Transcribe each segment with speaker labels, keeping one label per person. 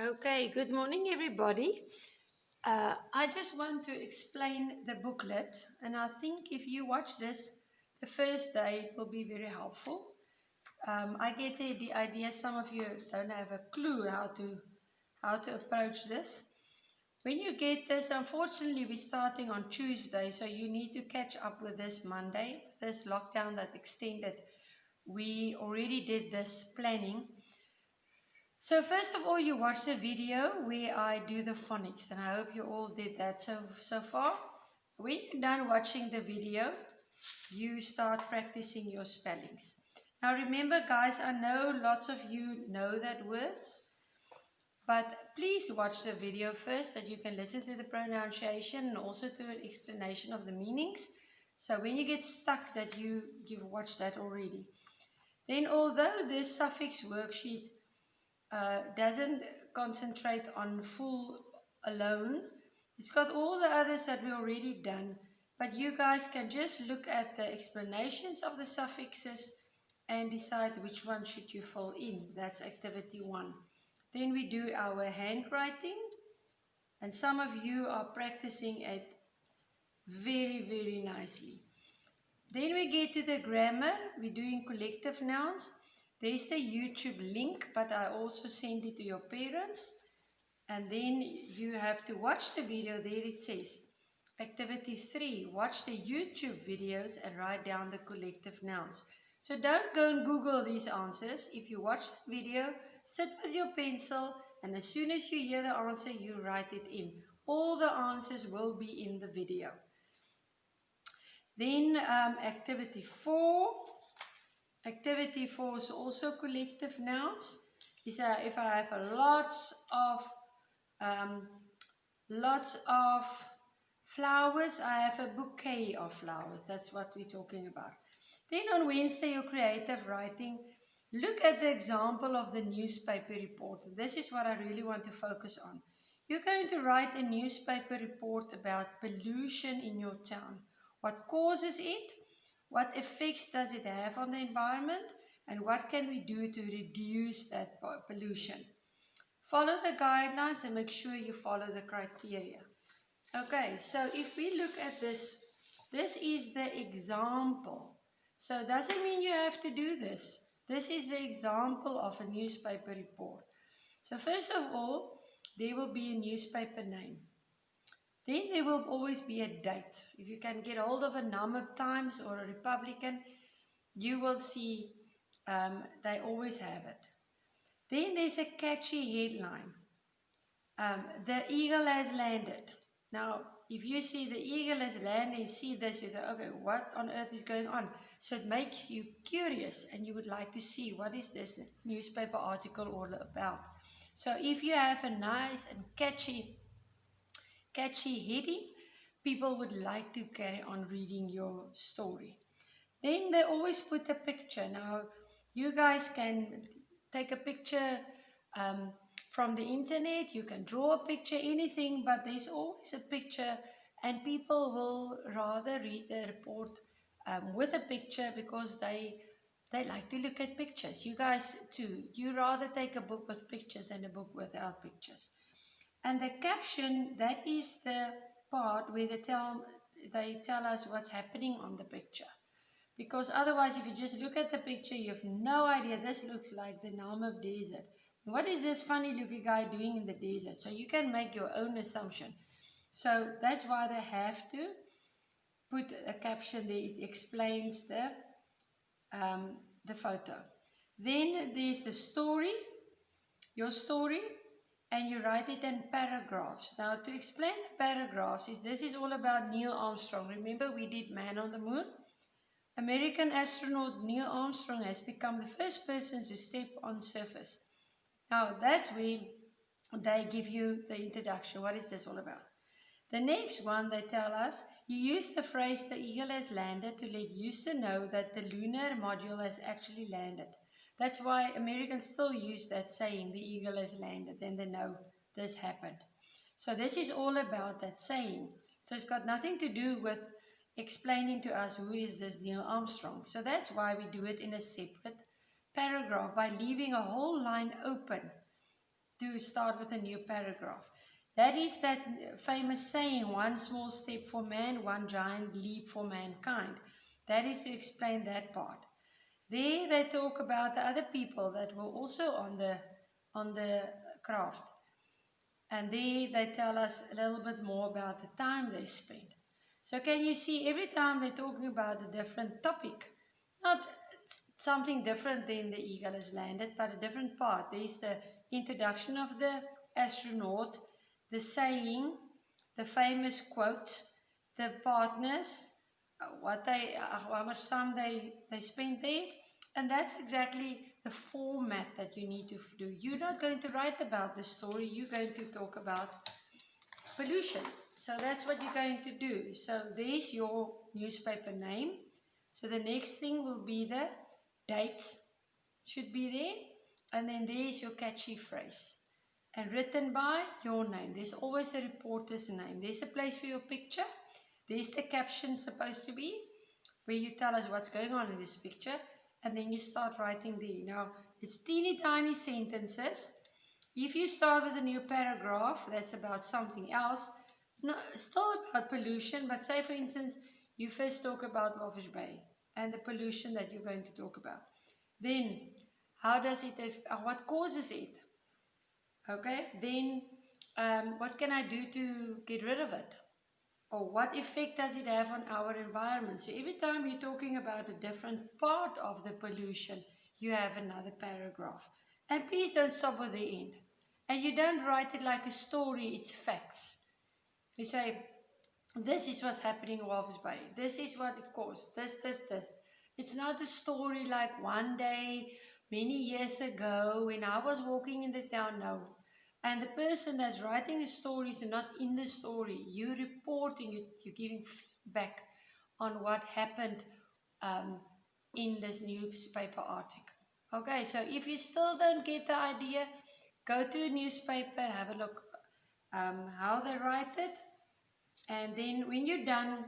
Speaker 1: Okay, good morning, everybody. I just want to explain the booklet, and I think if you watch this the first day, it will be very helpful. I get the idea some of you don't have a clue how to approach this. When you get this, unfortunately, we're starting on Tuesday, so you need to catch up with this Monday, this lockdown that extended. We already did this planning. So first of all, you watch the video where I do the phonics, and I hope you all did that so far. When you're done watching the video, you start practicing your spellings. Now remember, guys, I know lots of you know that words, but please watch the video first so that you can listen to the pronunciation and also to an explanation of the meanings. So when you get stuck that you've watched that already. Then although this suffix worksheet doesn't concentrate on full alone. It's got all the others that we already done, but you guys can just look at the explanations of the suffixes and decide which one should you fill in. That's activity 1. Then we do our handwriting, and some of you are practicing it very nicely. Then we get to the grammar. We're doing collective nouns. There's the YouTube link, but I also send it to your parents. And then you have to watch the video. There it says, activity 3, watch the YouTube videos and write down the collective nouns. So don't go and Google these answers. If you watch the video, sit with your pencil, and as soon as you hear the answer, you write it in. All the answers will be in the video. Then activity 4. Activity 4 is also collective nouns. If I have lots of flowers, I have a bouquet of flowers. That's what we're talking about. Then on Wednesday, your creative writing. Look at the example of the newspaper report. This is what I really want to focus on. You're going to write a newspaper report about pollution in your town. What causes it? What effects does it have on the environment? And what can we do to reduce that pollution? Follow the guidelines and make sure you follow the criteria. Okay, so if we look at this, this is the example. So it doesn't mean you have to do this. This is the example of a newspaper report. So first of all, there will be a newspaper name. Then there will always be a date. If you can get hold of a Namib Times or a Republican, you will see they always have it. Then there's a catchy headline. The eagle has landed. Now, if you see the eagle has landed, you see this, you go, okay, what on earth is going on? So it makes you curious and you would like to see what is this newspaper article all about. So if you have a nice and catchy heading, people would like to carry on reading your story. Then they always put a picture. Now, you guys can take a picture from the internet. You can draw a picture, anything, but there's always a picture, and people will rather read the report with a picture because they like to look at pictures. You guys too. You rather take a book with pictures than a book without pictures. And the caption, that is the part where they tell us what's happening on the picture. Because otherwise, if you just look at the picture, you have no idea. This looks like the Namib Desert. What is this funny looking guy doing in the desert? So you can make your own assumption. So that's why they have to put a caption there. It explains the photo. Then there's the story, your story, and you write it in paragraphs. Now, to explain the paragraphs, this is all about Neil Armstrong. Remember, we did Man on the Moon? American astronaut Neil Armstrong has become the first person to step on surface. Now, that's where they give you the introduction. What is this all about? The next one, they tell us, you use the phrase the eagle has landed to let Houston know that the lunar module has actually landed. That's why Americans still use that saying, the eagle has landed, then they know this happened. So this is all about that saying. So it's got nothing to do with explaining to us who is this Neil Armstrong. So that's why we do it in a separate paragraph by leaving a whole line open to start with a new paragraph. That is that famous saying, one small step for man, one giant leap for mankind. That is to explain that part. There they talk about the other people that were also on the craft. And there they tell us a little bit more about the time they spent. So can you see every time they're talking about a different topic, not something different than the eagle has landed, but a different part. There's the introduction of the astronaut, the saying, the famous quote, the partners, how much time they spent there, and that's exactly the format that you need to do. You're not going to write about the story, you're going to talk about pollution. So that's what you're going to do. So there's your newspaper name. So the next thing will be the date, should be there, and then there's your catchy phrase. And written by your name. There's always a reporter's name. There's a place for your picture. There's the caption supposed to be, where you tell us what's going on in this picture, and then you start writing there. Now, it's teeny tiny sentences. If you start with a new paragraph that's about something else, still about pollution, but say for instance, you first talk about Walvis Bay and the pollution that you're going to talk about. Then, how does it, what causes it? Okay, then what can I do to get rid of it? Or what effect does it have on our environment? So every time you're talking about a different part of the pollution, you have another paragraph. And please don't stop at the end. And you don't write it like a story, it's facts. You say, this is what's happening in Walvis Bay. This is what it caused. This. It's not a story like one day, many years ago, when I was walking in the town. No. And the person that's writing the stories are not in the story. You're reporting, you're giving feedback on what happened in this newspaper article. Okay, so if you still don't get the idea, go to a newspaper, have a look how they write it. And then when you're done,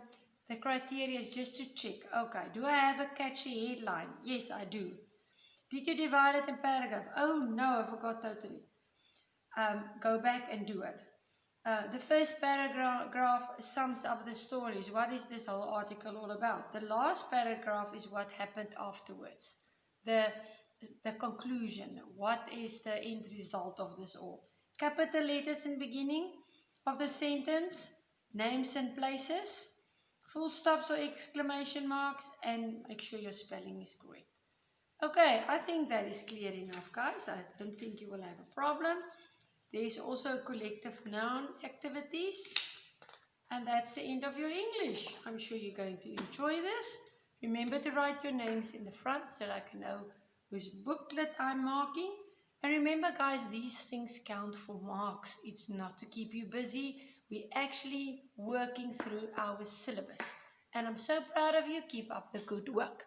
Speaker 1: the criteria is just to check. Okay, do I have a catchy headline? Yes, I do. Did you divide it in paragraph? Oh no, I forgot totally. Go back and do it. The first paragraph sums up the stories. What is this whole article all about? The last paragraph is what happened afterwards. The conclusion. What is the end result of this all? Capital letters in beginning of the sentence, names and places, full stops or exclamation marks, and make sure your spelling is correct. Okay, I think that is clear enough, guys. I don't think you will have a problem. There is also collective noun activities. And that's the end of your English. I'm sure you're going to enjoy this. Remember to write your names in the front so that I can know whose booklet I'm marking. And remember, guys, these things count for marks. It's not to keep you busy. We're actually working through our syllabus. And I'm so proud of you. Keep up the good work.